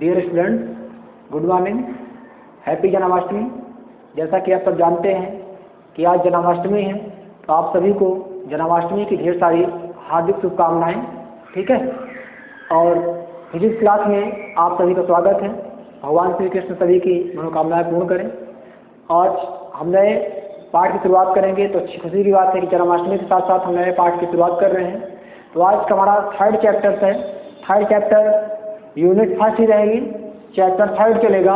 Dear student, good morning, happy Janmashtami. जैसा कि आप सब जानते हैं कि आज जन्माष्टमी है, तो आप सभी को जन्माष्टमी की ढेर सारी हार्दिक शुभकामनाएं। ठीक है, और फिजिक्स क्लास में आप सभी का स्वागत है। भगवान श्री कृष्ण सभी की मनोकामनाएं पूर्ण करें। आज हम नए पाठ की शुरुआत करेंगे, तो अच्छी खुशी की बात है कि जन्माष्टमी के साथ साथ हम नए पाठ की शुरुआत कर रहे हैं। तो आज का हमारा थर्ड चैप्टर है। थर्ड चैप्टर यूनिट फर्स्ट ही रहेगी, चैप्टर थर्ड चलेगा।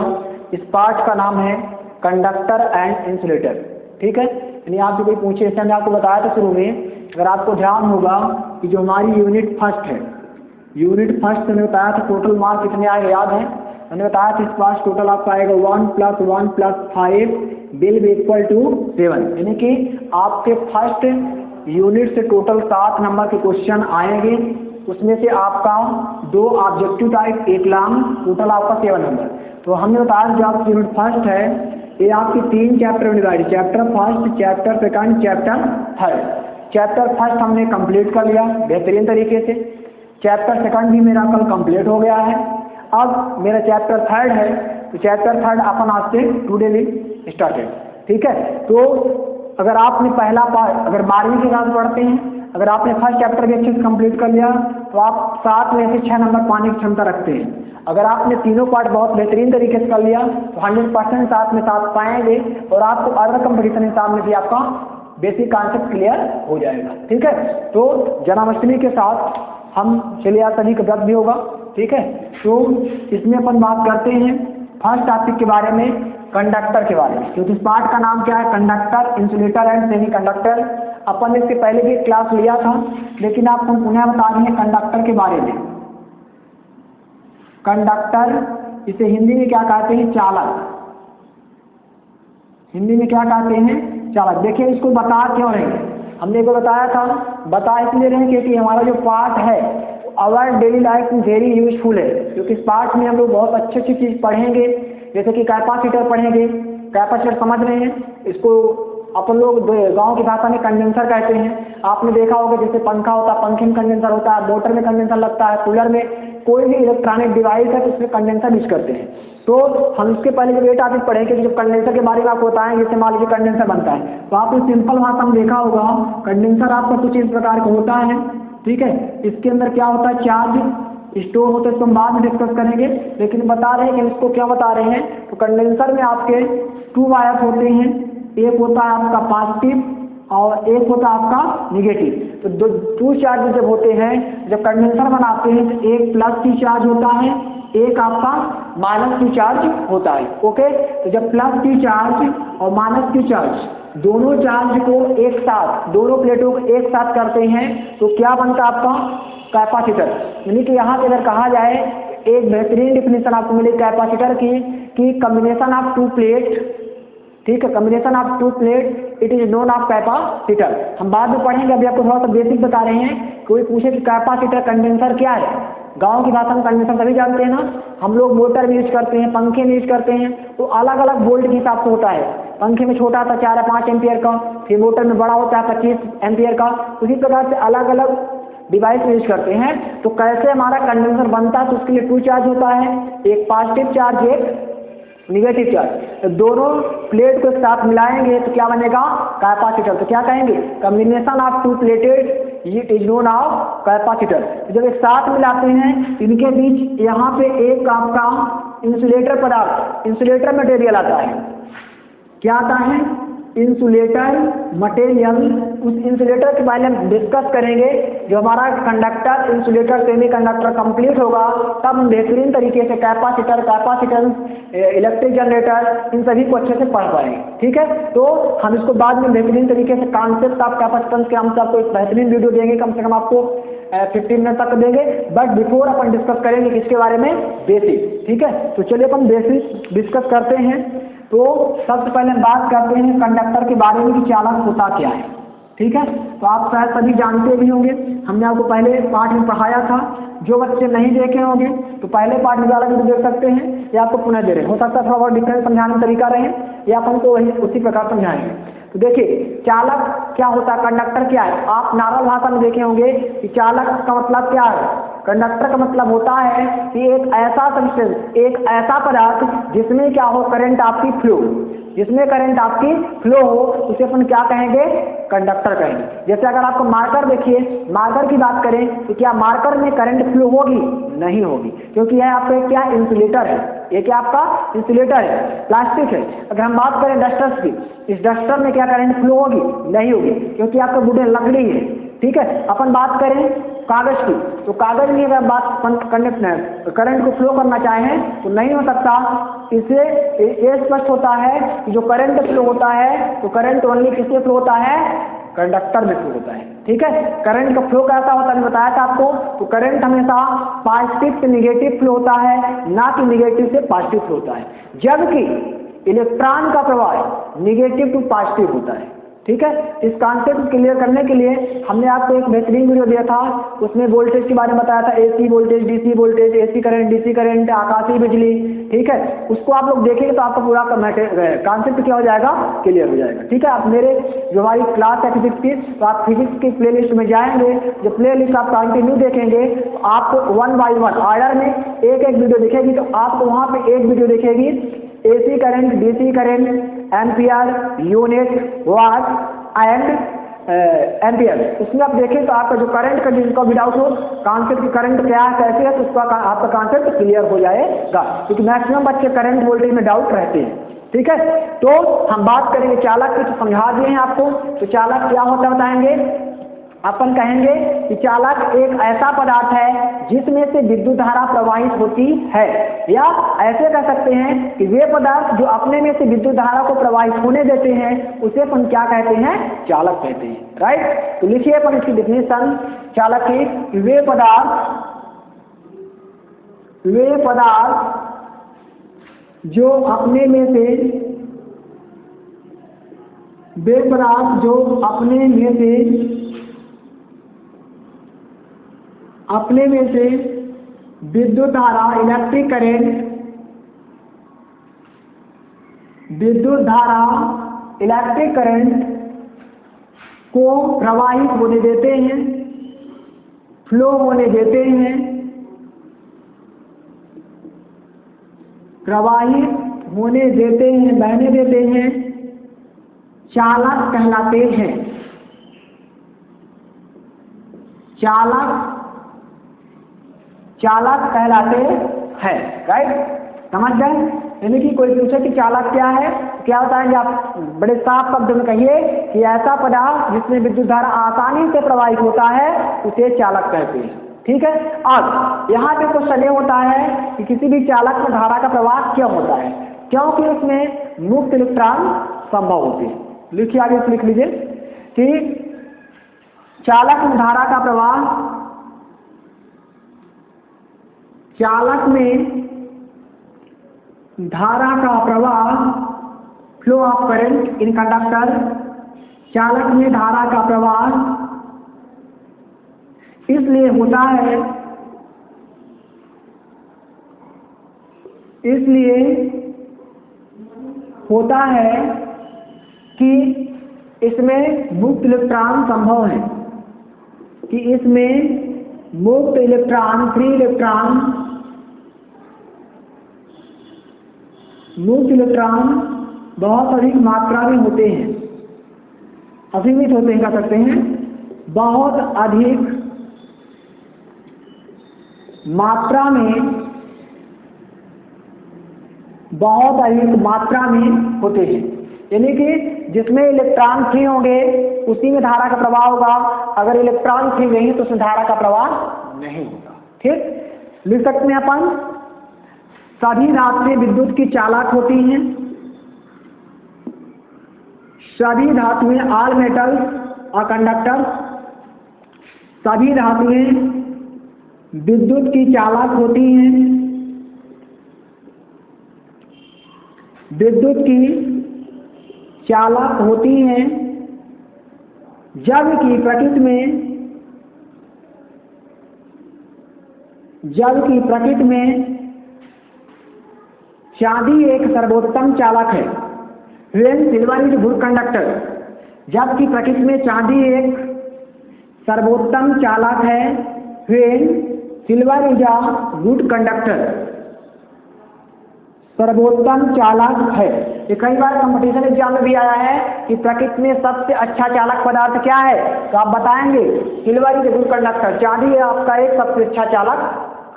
इस पाठ का नाम है कंडक्टर एंड इंसुलेटर। ठीक है, यानी आपसे कोई पूछे, इससे मैंने आपको बताया था शुरू में, अगर आपको ध्यान होगा कि जो हमारी यूनिट फर्स्ट है, यूनिट फर्स्ट मैंने बताया था टोटल मार्क कितने आएगा याद है? मैंने बताया था इस पास टोटल आपका आएगा 1 + 1 + 5 विल बी इक्वल टू 7, यानी कि आपके फर्स्ट यूनिट से टोटल 7 नंबर के क्वेश्चन आएंगे। उसमें से आपका 2 ऑब्जेक्टिव टाइप, 1 लॉन्ग, टोटल आपका 7 नंबर। तो हमने बताया जो आपकी यूनिट फर्स्ट है ये आपकी 3 चैप्टर में divide, chapter first, chapter second, chapter third. Chapter first हमने कंप्लीट कर लिया बेहतरीन तरीके से। चैप्टर सेकंड भी मेरा कल कंप्लीट हो गया है। अब मेरा चैप्टर थर्ड है, तो चैप्टर थर्ड अपन आज से टुडे स्टार्टेड। ठीक है, तो अगर आपने पहला पार्ट, अगर 12वीं की क्लास पढ़ते हैं, अगर आपने फर्स्ट चैप्टर भी अच्छे से कंप्लीट कर लिया तो आप 7 में से 6 नंबर पाने की क्षमता रखते हैं। अगर आपने तीनों पार्ट बहुत बेहतरीन तरीके से कर लिया तो 100% 7 में 7 पाएंगे और आपको अदर कंपटीशन एग्जाम में भी आपका बेसिक कॉन्सेप्ट क्लियर हो जाएगा। ठीक है, तो जन्माष्टमी के साथ हम चलिए आज सभी का व्रत भी होगा। ठीक है, तो इसमें अपन बात करते हैं फर्स्ट टॉपिक के बारे में, कंडक्टर के बारे में, क्योंकि इस पार्ट का नाम क्या है? Conductor, insulator and semiconductor. अपन इसके पहले भी क्लास लिया था, लेकिन आपको पुनः बता दें कंडक्टर के बारे में। कंडक्टर, इसे हिंदी में क्या कहते हैं? चालक। हिंदी में क्या कहते हैं? चालक। देखिए इसको बता क्यों रहे हैं, हमने को बताया था, बता इसलिए रहे क्योंकि हमारा जो पार्ट है आवर डेली लाइफ में वेरी यूजफुल है, क्योंकि इस पार्ट में हम लोग बहुत अच्छी अच्छी चीज पढ़ेंगे। जैसे कि कैपेसिटर पढ़ेंगे, कैपेसिटर समझ रहे हैं, इसको अपन लोग गांव की भाषा में कंडेंसर कहते हैं। आपने देखा होगा जैसे पंखा होता है, पंखे में कंडेंसर होता है, मोटर में कंडेंसर लगता है, कूलर में, कोई भी इलेक्ट्रॉनिक डिवाइस है तो उसमें कंडेंसर यूज करते हैं। तो हम इसके पहले जब ये टॉपिक पढ़ेंगे कि जब कंडेंसर के बारे में आपको बताएंगे, जैसे मान लीजिए कंडेंसर बनता है, तो आपने सिंपल भाषा में देखा होगा कंडेंसर आपका कुछ इस प्रकार का होता है। ठीक है, इसके अंदर क्या होता है? चार्ज स्टोर होता है, इसको हम बाद में डिस्कस करेंगे, लेकिन बता रहे हैं कि इसको क्या बता रहे हैं। तो कंडेंसर में आपके 2 वायर होते हैं, एक होता है आपका पॉजिटिव और एक होता है आपका निगेटिव। तो 2 चार्ज जब होते हैं, जब कंडेंसर बनाते हैं तो एक +Q चार्ज होता है, एक आपका -Q चार्ज होता है। ओके, तो जब +Q चार्ज और -Q चार्ज दोनों चार्ज को एक साथ, दोनों प्लेटों को एक साथ करते हैं तो क्या बनता है आपका? कैपेसिटर। यानी कि यहाँ पे अगर कहा जाए, एक बेहतरीन डिफिनेशन आपको मिलेगी कैपेसिटर की, कि कॉम्बिनेशन ऑफ 2 प्लेट। ठीक है, combination of 2 plate, it is known of capacitor. हम बाद में पढ़ेंगे, अभी आपको थोड़ा सा बेसिक बता रहे हैं। कोई पूछे कि कैपेसिटर, कंडेंसर क्या है? गांव की भाषा में कंडेंसर सभी जानते हैं ना, हम लोग मोटर में यूज करते हैं, पंखे में यूज करते हैं, तो अलग अलग वोल्ट के हिसाब से होता है। पंखे में छोटा था 4 या 5 एम्पियर का, फिर मोटर में बड़ा होता है 25 एम्पियर का। उसी प्रकार से अलग अलग डिवाइस यूज करते हैं। तो कैसे हमारा कंडेंसर बनता है? तो उसके लिए 2 चार्ज होता है, एक पॉजिटिव चार्ज, एक निगेटिव चार्ज। तो दोनों प्लेट को साथ मिलाएंगे तो क्या बनेगा? कैपेसिटर। तो क्या कहेंगे? Combination of 2 plated is known of capacitor. जब एक साथ मिलाते हैं, इनके बीच यहाँ पे एक आपका इंसुलेटर पदार्थ, इंसुलेटर मटेरियल आता है। क्या आता है? Insulator material. उस इंसुलेटर के बारे में हम डिस्कस करेंगे। जो हमारा conductor, insulator, semi conductor complete होगा, तब हम बेहतरीन तरीके से कैपेसिटर, कैपेसिटेंस, इलेक्ट्रिक जनरेटर, इन सभी को अच्छे से पढ़ पाएंगे। ठीक है, तो हम इसको बाद में बेहतरीन तरीके से कॉन्सेप्ट ऑफ कैपेसिटेंस के हम सबको एक बेहतरीन वीडियो देंगे, कम से कम आपको 15 मिनट तक देंगे। बट बिफोर अपन डिस्कस करेंगे किसके बारे में? बेसिक। ठीक है, तो चलिए अपन बेसिक डिस्कस करते हैं। तो सबसे पहले बात करते हैं कंडक्टर के बारे में कि चालक होता क्या है। ठीक है, तो आप शायद सभी जानते भी होंगे, हमने आपको पहले पाठ में पढ़ाया था। जो बच्चे नहीं देखे होंगे तो पहले पाठ में वाला भी देख सकते हैं, या आपको पुनः दे रहे, हो सकता है थोड़ा बहुत डिफरेंस समझाने का तरीका रहे, या अपन को वही उसी प्रकार समझाएंगे। तो देखिए चालक क्या होता है, कंडक्टर क्या है। आप नॉर्मल भाषा में देखे होंगे कि चालक का मतलब क्या है? कंडक्टर का मतलब होता है कि एक ऐसा सब्सटेंस, एक ऐसा पदार्थ जिसमें क्या हो, करंट आपकी फ्लो, जिसमें करंट आपकी फ्लो हो, उसे अपन क्या कहेंगे, कंडक्टर कहेंगे। जैसे अगर आपको मार्कर देखिए, मार्कर की बात करें तो क्या मार्कर में करंट फ्लो होगी, नहीं होगी, क्योंकि यह आपका क्या इंसुलेटर है, ये क्या आपका इंसुलेटर है, प्लास्टिक है। अगर हम बात करें डस्टर्स की, इस डस्टर में क्या करंट फ्लो होगी, नहीं होगी, क्योंकि आपका वुडन लकड़ी है, ठीक है। अपन बात करें कागज की, तो कागज में अगर बात करंट को फ्लो करना चाहें तो नहीं हो सकता। इससे ये स्पष्ट होता है कि जो करंट फ्लो होता है तो करंट ओनली किससे फ्लो होता है, कंडक्टर में फ्लो होता है, ठीक है। करंट का फ्लो कैसा होता है मैंने बताया था आपको, तो करंट हमेशा पॉजिटिव से निगेटिव फ्लो होता है, ना कि निगेटिव से पॉजिटिव फ्लो होता है, जबकि इलेक्ट्रॉन का प्रवाह निगेटिव टू पॉजिटिव होता है, ठीक है। इस कॉन्सेप्ट क्लियर करने के लिए हमने आपको एक बेहतरीन वीडियो दिया था, उसमें वोल्टेज के बारे में बताया था, AC voltage, DC voltage, AC current, DC current, आकाशीय बिजली, ठीक है। उसको आप लोग देखेंगे तो आपका पूरा कॉन्सेप्ट क्या हो जाएगा, क्लियर हो जाएगा, ठीक है। आप मेरे जो हमारी क्लास है फिजिक्स की, तो आप फिजिक्स की प्लेलिस्ट में जाएंगे, जो प्लेलिस्ट आप कंटिन्यू देखेंगे तो आपको 1 बाय 1 ऑर्डर में एक एक वीडियो दिखेगी, तो आपको वहां पे एक वीडियो दिखेगी AC current, DC current, ampere, unit, watt and ampere. उसमें आप देखें तो आपका जो करंट का जिसका भी डाउट हो, कॉन्सेप्ट करंट क्या है, कैसे है, तो उसका आपका कॉन्सेप्ट क्लियर हो जाएगा, क्योंकि मैक्सिमम बच्चे करंट वोल्टेज में डाउट रहते हैं, ठीक है। तो हम बात करेंगे चालक की, तो समझा दिए हैं आपको। तो चालक क्या होता है बताएंगे, अपन कहेंगे कि चालक एक ऐसा पदार्थ है जिसमें से विद्युत धारा प्रवाहित होती है, या ऐसे कह सकते हैं कि वे पदार्थ जो अपने में से विद्युत धारा को प्रवाहित होने देते हैं उसे अपन क्या कहते हैं, चालक कहते हैं, राइट। तो लिखिए अपन इसकी डिफिनेशन चालक की, वे पदार्थ जो अपने में से विद्युत धारा, इलेक्ट्रिक करंट को प्रवाहित होने देते हैं, फ्लो होने देते हैं, प्रवाहित होने देते हैं, बहने देते हैं, चालक कहलाते हैं। चालक कहलाते हैं, राइट, समझ गए। यानी कि कोई पूछे कि चालक क्या है, क्या बताएंगे आप, बड़े साफ शब्द में कहिए कि ऐसा पदार्थ जिसमें विद्युत धारा आसानी से प्रवाहित होता है उसे चालक कहते हैं, ठीक है। अब यहाँ पे क्वेश्चन ये होता है कि किसी भी चालक में धारा का प्रवाह क्यों होता है, क्योंकि उसमें मुक्त इलेक्ट्रॉन संभव होते हैं। लिखिए आगे, लिख लीजिए कि चालक में धारा का प्रवाह, चालक में धारा का प्रवाह, flow of current in conductor, चालक में धारा का प्रवाह इसलिए होता है कि इसमें मुक्त इलेक्ट्रॉन संभव है, कि इसमें मुक्त इलेक्ट्रॉन, फ्री इलेक्ट्रॉन बहुत अधिक मात्रा में होते हैं, असीमित होते हैं, कह सकते हैं, बहुत अधिक मात्रा में होते हैं। यानी कि जिसमें इलेक्ट्रॉन फ्री होंगे उसी में धारा का प्रवाह होगा, अगर इलेक्ट्रॉन फ्री नहीं तो उसमें धारा का प्रवाह नहीं होगा, ठीक। लिख सकते हैं अपन, सभी धातुएं विद्युत की चालक होती हैं, सभी धातुएं, ऑल मेटल्स और कंडक्टर, सभी धातुएं विद्युत की चालक होती हैं, विद्युत की चालक होती हैं, जबकि प्रकृति में चांदी एक सर्वोत्तम चालक है, when silver is good conductor. जबकि प्रकृति में चांदी एक सर्वोत्तम चालक है, when silver is a good conductor, सर्वोत्तम चालक है। ये कई बार कंपटीशन एग्जाम में भी आया है कि प्रकृति में सबसे अच्छा चालक पदार्थ क्या है, तो आप बताएंगे silver is a good conductor, चांदी आपका एक सबसे अच्छा चालक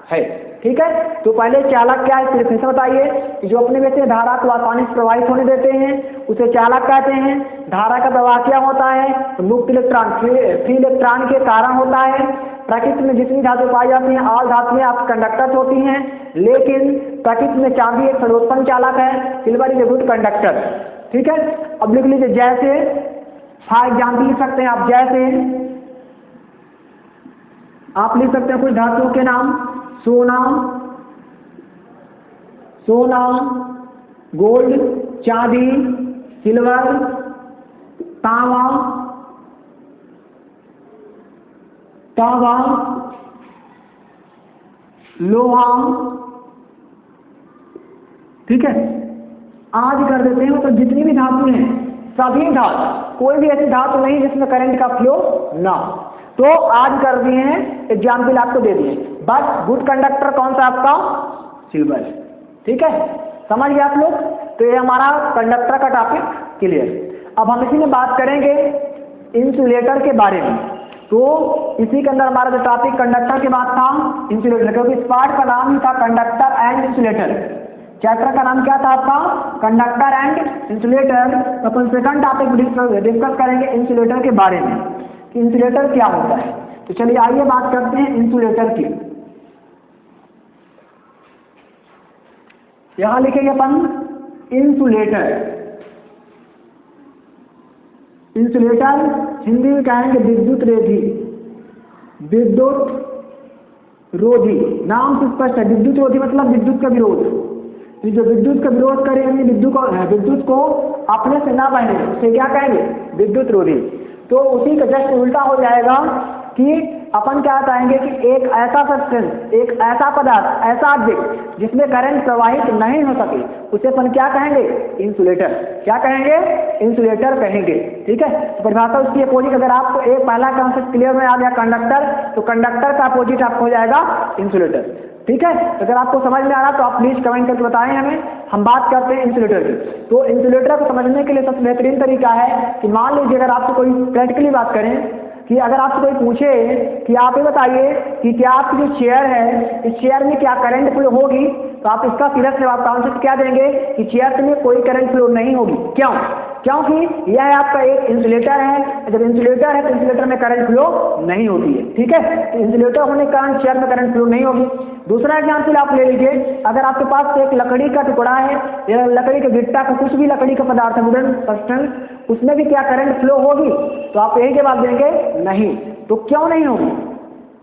है। ठीक है, तो पहले चालक क्या है फिर से बताइए। जो अपने में से धारा को आसानी से प्रवाहित होने देते हैं उसे चालक कहते हैं। धारा का प्रवाह क्या होता है, तो मुक्त इलेक्ट्रॉन फ्री इलेक्ट्रॉन के कारण होता है। प्रकृति में जितनी धातु पाई जाती हैं ऑल धातुएं आप कंडक्टर होती हैं, लेकिन प्रकृति में चांदी एक सर्वोत्तम चालक है, silver is a good conductor. ठीक है, अब लिख लीजिए जैसे, फॉर एग्जाम्पल लिख सकते हैं आप, जैसे आप लिख सकते हैं कुछ धातुओं के नाम, सोना, सोना, गोल्ड, चांदी, सिल्वर, तांबा, तांबा, लोहा। ठीक है, आज कर देते हैं तो जितनी भी धातु हैं सभी धातु, कोई भी ऐसी धातु नहीं जिसमें करंट का फ्लो ना, तो आज कर दिए हैं, एग्जाम्पल आपको दे दिए। बट गुड कंडक्टर कौन सा आपका, सिल्वर। ठीक है, समझ गए आप लोग। तो ये हमारा कंडक्टर का टॉपिक क्लियर। अब हम इसी में बात करेंगे इंसुलेटर के बारे में। तो इसी के अंदर हमारा जो टॉपिक कंडक्टर के बाद था इंसुलेटर, क्योंकि इस पार्ट का नाम ही था कंडक्टर एंड इंसुलेटर। चैप्टर का नाम क्या था आपका, कंडक्टर एंड इंसुलेटर। तो अपन सेकंड टॉपिक डिस्कस करेंगे इंसुलेटर के बारे में कि इंसुलेटर क्या होता है। तो चलिए आइए बात करते हैं इंसुलेटर की। यहां लिखेंगे अपन इंसुलेटर। इंसुलेटर हिंदी में कहेंगे विद्युत रोधी, विद्युत रोधी, नाम से स्पष्ट है। विद्युत रोधी मतलब विद्युत का विरोध, तो जो विद्युत का विरोध करे यानी विद्युत को अपने से ना बहने उसे क्या कहेंगे, विद्युत रोधी। तो उसी का जस्ट उल्टा हो जाएगा कि अपन क्या चाहेंगे कि एक ऐसा सब्सटेंस, एक ऐसा पदार्थ, ऐसा ऑब्जेक्ट जिसमें करंट प्रवाहित नहीं हो सके उसे अपन क्या कहेंगे, इंसुलेटर। क्या कहेंगे, इंसुलेटर कहेंगे। ठीक है, तो परिभाषा उसकी अपोजिट, अगर आपको एक पहला कॉन्सेप्ट क्लियर में आ गया कंडक्टर, तो कंडक्टर का अपोजिट आपको हो जाएगा इंसुलेटर। ठीक है, अगर आपको समझ में आ रहा तो आप प्लीज कमेंट करके बताएं हमें। हम बात करते हैं इंसुलेटर की। तो इंसुलेटर को समझने के लिए सबसे बेहतरीन तरीका है कि मान लीजिए अगर आपसे कोई प्रैक्टिकली बात करें कि अगर आपसे कोई पूछे कि आप ये बताइए कि क्या आपकी जो चेयर है इस चेयर में क्या करंट फ्लो होगी, तो आप इसका सीधा जवाब कॉन्सेप्ट क्या देंगे कि चेयर में कोई करंट फ्लो नहीं होगी। क्यों, क्योंकि यह आपका एक इंसुलेटर है। जब इंसुलेटर है तो इंसुलेटर में करंट फ्लो नहीं होती है। ठीक है, तो इंसुलेटर होने के कारण चेयर में करंट फ्लो नहीं होगी। दूसरा एग्जाम्पल आप ले लीजिए, अगर आपके पास एक लकड़ी का टुकड़ा है या लकड़ी का गिट्टा का कुछ भी लकड़ी का पदार्थ है, वुडन सब्सटेंस, उसमें भी क्या करंट फ्लो होगी, तो आप यही जवाब देंगे नहीं। तो क्यों नहीं होगी,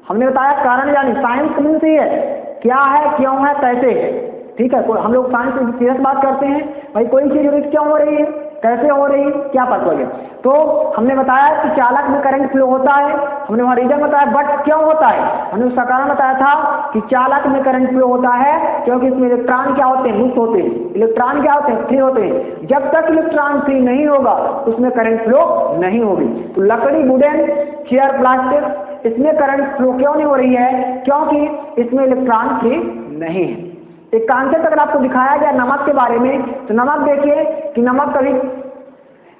हमने बताया कारण जानी, साइंस कमीन से है क्या है, क्यों है, कैसे है। ठीक है, हम लोग साइंस में सीरियस बात करते हैं, भाई कोई चीज क्यों हो रही है, कैसे हो रही है, क्या पता लगे। तो हमने बताया कि चालक में करंट फ्लो होता है, हमने वहां रीजन बताया, बट क्यों होता है, हमने उसका कारण बताया था कि चालक में करंट फ्लो होता है क्योंकि इसमें इलेक्ट्रॉन क्या होते हैं, मुक्त होते हैं। इलेक्ट्रॉन क्या होते हैं, फ्री होते हैं। जब तक इलेक्ट्रॉन फ्री नहीं होगा उसमें करंट फ्लो नहीं होगी। तो लकड़ी, वुडन, चेयर, प्लास्टिक, इसमें करंट फ्लो क्यों नहीं हो रही है, क्योंकि इसमें इलेक्ट्रॉन फ्री नहीं है। एक कॉन्सेप्ट अगर आपको दिखाया गया नमक के बारे में, तो नमक देखिए कि नमक कभी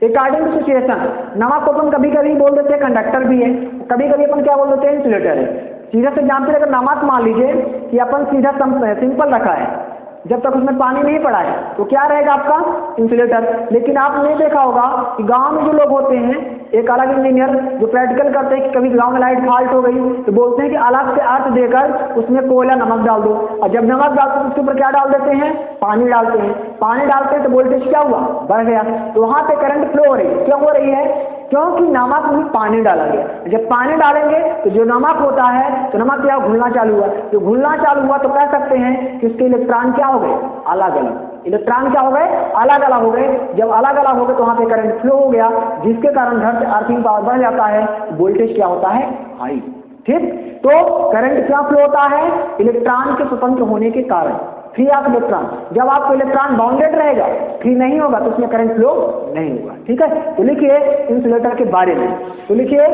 अकॉर्डिंग टू सिचुएशन, नमक को अपन कभी कभी बोल देते हैं कंडक्टर भी है, कभी कभी अपन क्या बोल देते हैं, इंसुलेटर है। सीधा से एग्जाम्पल अगर नमक मान लीजिए कि अपन सीधा सिंपल रखा है, जब तक उसमें पानी नहीं पड़ा है तो क्या रहेगा आपका, इंसुलेटर। लेकिन आपने देखा होगा कि गांव में जो लोग होते हैं, एक अलग इंजीनियर जो प्रैक्टिकल करते हैं कि कभी गांव में लाइट फॉल्ट हो गई तो बोलते हैं कि अलग से अर्थ देकर उसमें कोयला नमक डाल दो, और जब नमक डालते हैं उसके ऊपर क्या डाल देते हैं, पानी डालते हैं। पानी डालते हैं तो वोल्टेज क्या हुआ, बढ़ गया। तो वहां पे करंट फ्लो हो रही है, क्यों हो रही है, क्योंकि नमक में पानी डाला गया। जब पानी डालेंगे तो जो नमक होता है तो नमक क्या घुलना चालू हुआ, जो घुलना चालू हुआ तो कह सकते हैं कि उसके इलेक्ट्रॉन क्या हो गए, अलग अलग। इलेक्ट्रॉन क्या हो गए, अलग अलग हो गए। जब अलग अलग हो गए तो वहां पे करंट फ्लो हो गया, जिसके कारण घर से अर्थिंग पावर बढ़ जाता है, वोल्टेज क्या होता है, हाई। ठीक, तो करंट क्या फ्लो होता है, इलेक्ट्रॉन के स्वतंत्र होने के कारण। फ्री ऑफ इलेक्ट्रॉन, जब आपको इलेक्ट्रॉन बाउंडेड रहेगा, फ्री नहीं होगा तो उसमें करंट फ्लो नहीं होगा। ठीक है, तो लिखिए इंसुलेटर के बारे में, तो लिखिए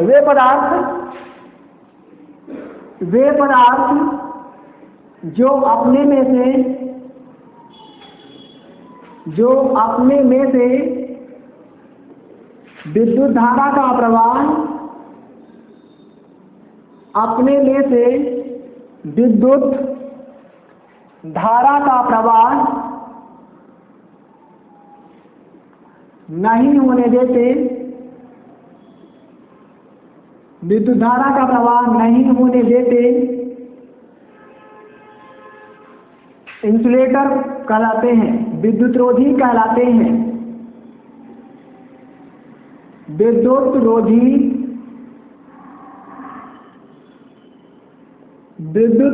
वे पदार्थ वे पदार्थ जो अपने में से विद्युत धारा का प्रवाह नहीं होने देते इंसुलेटर कहलाते हैं, विद्युत रोधी कहलाते हैं। विद्युत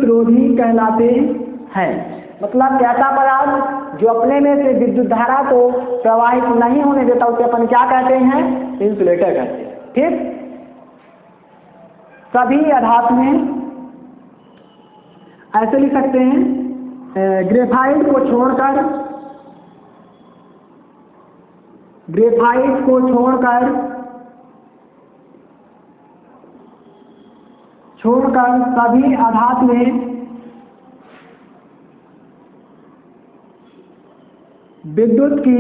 रोधी कहलाते हैं। मतलब कैसा पदार्थ जो अपने में से विद्युत धारा को प्रवाहित नहीं होने देता उसे अपन क्या कहते हैं? इंसुलेटर कहते हैं। ठीक, सभी अधातु में ऐसे लिख सकते हैं, ग्रेफाइट को छोड़कर सभी अधातु में विद्युत की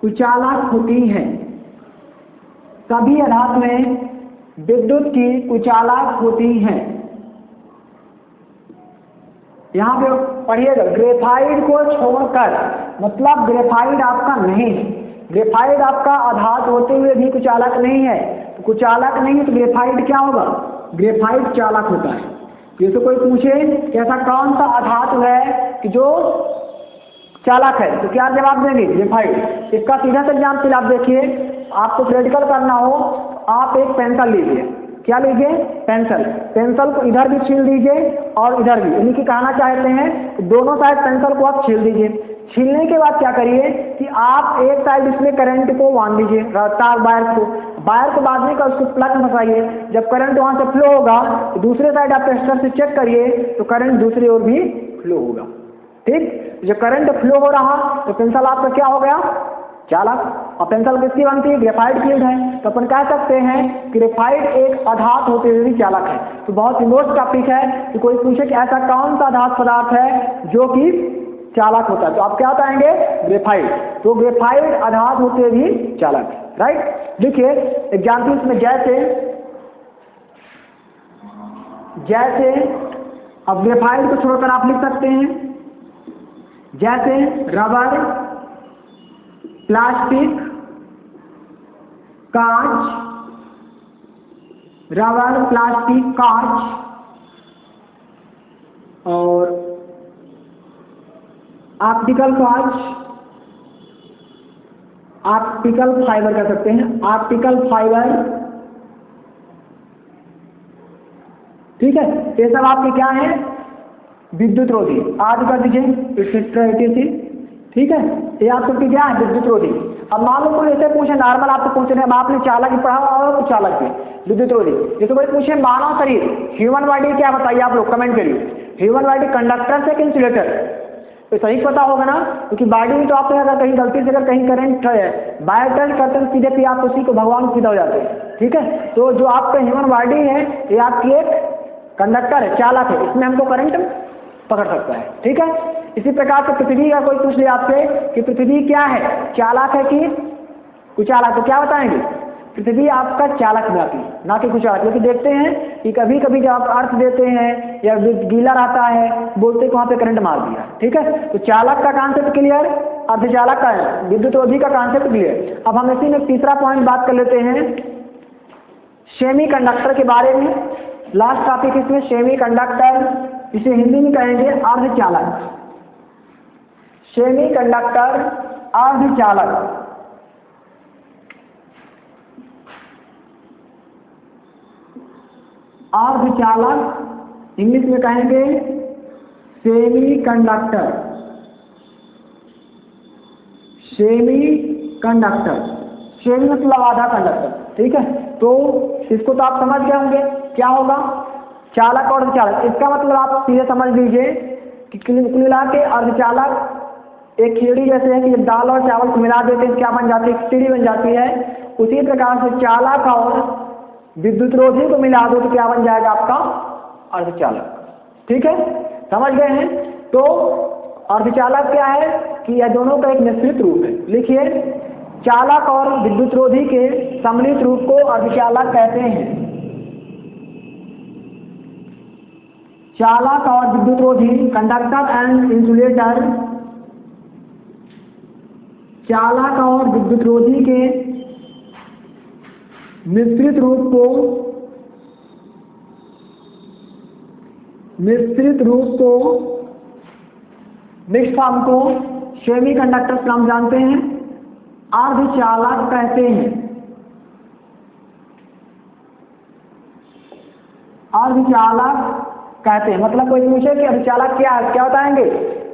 कुचालक होती है। सभी अधातु में विद्युत की कुचालक होती है। यहाँ पे पढ़िएगा, ग्रेफाइट को छोड़कर, मतलब ग्रेफाइट आपका नहीं है, ग्रेफाइट आपका आधात होते हुए भी कुचालक नहीं है। तो कुचालक नहीं है तो ग्रेफाइट क्या होगा? ग्रेफाइट चालक होता है। जैसे कोई पूछे कि ऐसा कौन सा आधातु है कि जो चालक है, तो क्या जवाब देंगे? ग्रेफाइट। इसका सीधा सा एग्जाम्पल आप देखिए, आपको प्रैक्टिकल करना हो आप एक पेंसिल लीजिए। क्या लीजिए? पेंसिल। पेंसिल को इधर भी छील दीजिए और इधर भी, यानी कि कहना चाहते हैं दोनों साइड पेंसिल को आप छील दीजिए। छीलने के बाद क्या करिए कि आप एक साइड इसमें करंट को बांध दीजिए, तार वायर को बांधने का उसको प्लग में फंसाइए। जब करंट वहां से फ्लो होगा तो दूसरे साइड आप टेस्टर से चेक करिए तो करंट दूसरी ओर भी फ्लो होगा। ठीक, जब करंट फ्लो हो रहा तो पेंसिल आपका क्या हो गया? चालक। और पेंसिल किसकी बनती है? ग्रेफाइट फील्ड है। तो अपन कह सकते हैं ग्रेफाइट एक आधात होते हुए भी चालक है। तो बहुत इमोस्ट टॉपिक है कि कोई पूछे कि ऐसा कौन सा आधात पदार्थ है जो कि चालक होता है, तो आप क्या बताएंगे? ग्रेफाइट। तो ग्रेफाइट आधात होते हुए भी चालक है। राइट, देखिए एग्जाम्पल्स में जैसे अब ग्रेफाइट को छोड़कर आप लिख सकते हैं जैसे रबर, प्लास्टिक, कांच, रबर, प्लास्टिक, कांच और ऑप्टिकल फाइबर कह सकते हैं, ऑप्टिकल फाइबर। ठीक है, ये सब आपके क्या है? विद्युत रोधी। आज कर दीजिए। ठीक है, ये आप सबके क्या है? विद्युत रोधी। अब मान लो कोई ऐसे पूछे, नॉर्मल आपको पूछ रहे हैं, आपने चालक ही पढ़ा और चालक भी विद्युत रोधी। जैसे कोई पूछे मानव शरीर, ह्यूमन बॉडी क्या बताइए आप लोग कमेंट करिए। ह्यूमन बॉडी कंडक्टर से कि इंसुलेटर? तो सही पता होगा ना, क्योंकि बॉडी में तो आपने अगर कहीं गलती से अगर कहीं करंट वायर टच करते हैं सीधे फिर आप उसी को भगवान सीधा हो जाते हैं। ठीक है, तो जो आपका ह्यूमन बॉडी है ये आपकी एक कंडक्टर है, चालक है, इसमें हमको करंट पकड़ सकता है। ठीक है, इसी प्रकार से पृथ्वी का कोई पूछ ले आपसे कि पृथ्वी क्या है? चालक है कि कुचालक? तो क्या बताएंगे? पृथ्वी आपका चालक में आती है, ना कि कुचालक। क्योंकि देखते हैं कि कभी कभी जब आप अर्थ देते हैं या गीला रहता है, बोलते कि वहां पे करंट मार दिया। ठीक है, तो चालक का कॉन्सेप्ट क्लियर, अर्धचालक का, विद्युत रोधी का कॉन्सेप्ट क्लियर। अब हम इसी में तीसरा पॉइंट बात कर लेते हैं सेमी कंडक्टर के बारे में। लास्ट टॉपिक इसमें सेमी कंडक्टर, इसे हिंदी में कहेंगे अर्धचालक। सेमी कंडक्टर, अर्धचालक। अर्धचालक इंग्लिश में कहेंगे semi conductor. Semi conductor, semi मतलब आधा कंडक्टर। ठीक है, तो इसको तो आप समझ गए होंगे क्या होगा? चालक और अर्धचालक। इसका मतलब आप सीधे समझ लीजिए कि कुल मिला के अर्धचालक एक खिचड़ी जैसे है कि जब दाल और चावल को मिला देते हैं क्या बन जाती है? खिचड़ी बन जाती है। उसी प्रकार से चालक और विद्युत रोधी को मिला दो तो क्या बन जाएगा आपका अर्धचालक। ठीक है, समझ गए हैं। तो अर्धचालक क्या है कि यह दोनों का एक मिश्रित रूप है। लिखिए, चालक और विद्युत रोधी के सम्मिलित रूप को अर्धचालक कहते हैं। चालक और विद्युत रोधी, कंडक्टर एंड इंसुलेटर, चालक और विद्युत रोधी के मिश्रित रूप को मिक्स फॉर्म को सेमी कंडक्टर्स नाम जानते हैं, अर्धचालक कहते हैं। अर्धचालक कहते हैं मतलब कोई पूछे कि अर्धचालक क्या है, क्या बताएंगे?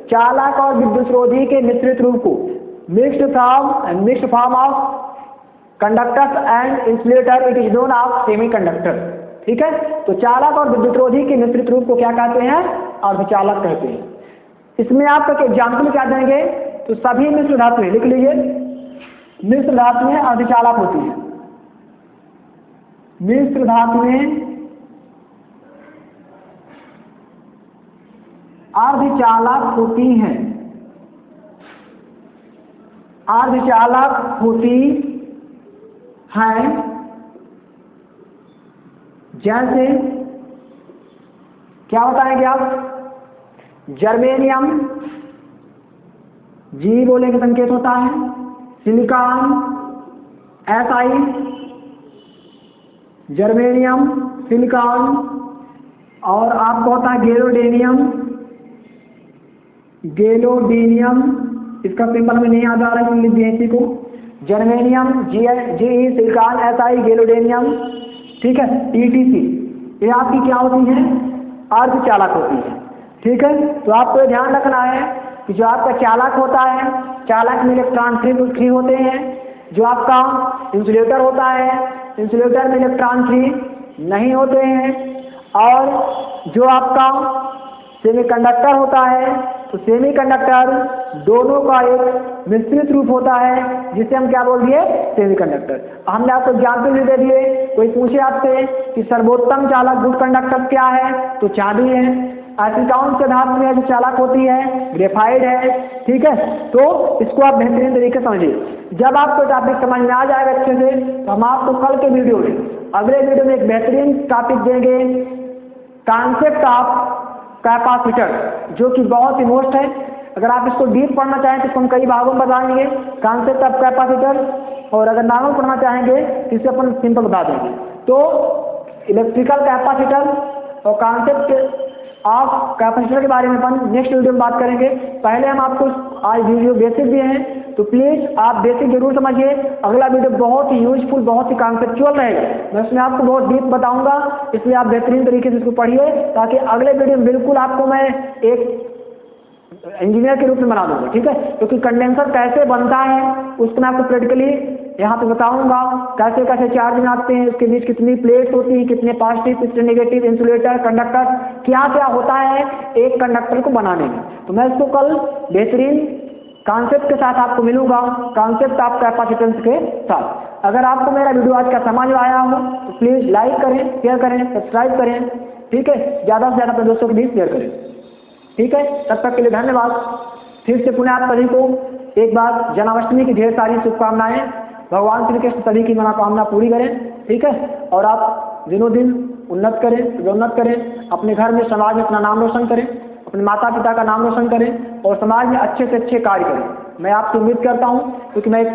चालक और विद्युत रोधी के मिश्रित रूप को, mixed form of conductors and insulator, it is known of semi conductor. ठीक है, तो चालक और विद्युत रोधी के मिश्रित रूप को क्या कहते हैं? अर्धचालक कहते हैं। इसमें आप एक एग्जाम्पल क्या देंगे? तो सभी मिश्र धातुएं लिख लीजिए, मिश्र धातुएं अर्धचालक होती है। मिश्र धातुएं अर्धचालक होती हैं, अर्धचालक होती हैं। जैसे क्या बताएंगे आप? जर्मेनियम, जी बोले का संकेत होता है, सिलिकॉन, SI, जर्मेनियम, सिलिकॉन, और आपको होता है गैलोडीनियम, इसका सिंबल में नहीं याद आ रहा है, लिख दिए इसी को। जर्मेनियम, जी, सिलिकॉन, SI, गैलोडीनियम, ठीक है, ETC, ये आपकी क्या होती है? अर्धचालक होती है। ठीक है, तो आपको ध्यान रखना है कि जो आपका चालक होता है, चालक में इलेक्ट्रॉन फ्री होते हैं। जो आपका इंसुलेटर होता है, इंसुलेटर में इलेक्ट्रॉन फ्री नहीं होते हैं। और जो आपका सेमीकंडक्टर होता है, तो सेमीकंडक्टर दोनों का एक मिश्रित रूप होता है, जिसे हम क्या बोल दिए? सेमीकंडक्टर। हमने आपको एग्जाम्पल भी दे दिए। कोई पूछे आपसे कि सर्वोत्तम चालक गुड कंडक्टर क्या है? तो चांदी है। ऐसी कौन से धातु में जो चालक होती है? ग्रेफाइट है। ठीक है, तो इसको आप बेहतरीन तरीके से समझिए। जब आपको टॉपिक समझ में आ जाएगा अच्छे से, तो हम आपको कल के वीडियो में, अगले वीडियो में एक बेहतरीन टॉपिक देंगे, कॉन्सेप्ट ऑफ कैपेसिटर, जो कि बहुत ही मोस्ट है। अगर आप इसको डीप पढ़ना चाहें तो इसको हम कई भागों में बताएंगे, कॉन्सेप्ट ऑफ कैपेसिटर। और अगर नॉर्मल पढ़ना चाहेंगे तो इसे अपन सिंपल बता देंगे। तो इलेक्ट्रिकल कैपेसिटर और कॉन्सेप्ट ऑफ कैपेसिटर के बारे में अपन नेक्स्ट वीडियो में बात करेंगे। पहले हम आपको आज वीडियो बेसिक दिए हैं, तो प्लीज आप बेसिक जरूर समझिए। अगला वीडियो बहुत ही यूजफुल, बहुत ही कॉन्सेप्चुअल रहेगा। मैं उसमें आपको बहुत डीप बताऊंगा, इसलिए आप बेहतरीन तरीके से इसको पढ़िए, ताकि अगले वीडियो में बिल्कुल आपको मैं एक इंजीनियर के रूप में बना दूंगा। ठीक है, क्योंकि कंडेंसर कैसे बनता है उसको मैं आपको प्रैक्टिकली यहाँ पे बताऊंगा। कैसे कैसे चार्ज में आते हैं, उसके बीच कितनी प्लेट्स होती हैं, कितने पॉजिटिव कितने नेगेटिव, इंसुलेटर, कंडक्टर, क्या क्या होता है एक कंडक्टर को बनाने में। तो मैं इसको कल बेहतरीन कॉन्सेप्ट के साथ आपको मिलूंगा, कॉन्सेप्ट ऑफ कैपेसिटेंस के साथ। अगर आपको मेरा वीडियो आज का समझ में आया हो तो प्लीज लाइक करें, शेयर करें, सब्सक्राइब करें। ठीक है, ज्यादा से ज्यादा अपने दोस्तों के बीच शेयर करें। ठीक है, तब तक के लिए धन्यवाद। फिर से पुनः आप सभी को एक बार जन्माष्टमी की ढेर सारी शुभकामनाएं। भगवान श्री कृष्ण सभी की मनोकामना पूरी करें। ठीक है, और आप दिनों दिन उन्नत करें, उन्नत करें, अपने घर में समाज में अपना नाम रोशन करें, अपने माता पिता का नाम रोशन करें, और समाज में अच्छे से अच्छे कार्य करें। मैं आपसे उम्मीद करता हूं, क्योंकि मैं एक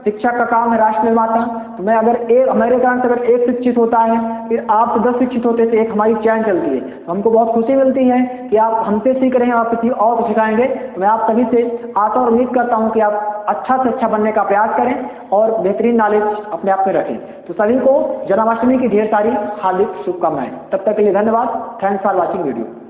शिक्षक का काम है राष्ट्र निर्माता। तो मैं अगर मेरे कारण से अगर एक शिक्षित होता है, फिर आप 10 शिक्षित होते तो एक हमारी चैन चलती है। तो हमको बहुत खुशी मिलती है कि आप हमसे सीख रहे हैं, आप किसी और को सिखाएंगे। तो मैं आप सभी से आशा और उम्मीद करता हूं कि आप अच्छा से अच्छा बनने का प्रयास करें और बेहतरीन नॉलेज अपने आप में रखें। तो सभी को जन्माष्टमी की ढेर सारी हार्दिक शुभकामनाएं। तब तक के लिए धन्यवाद। Thanks for watching video.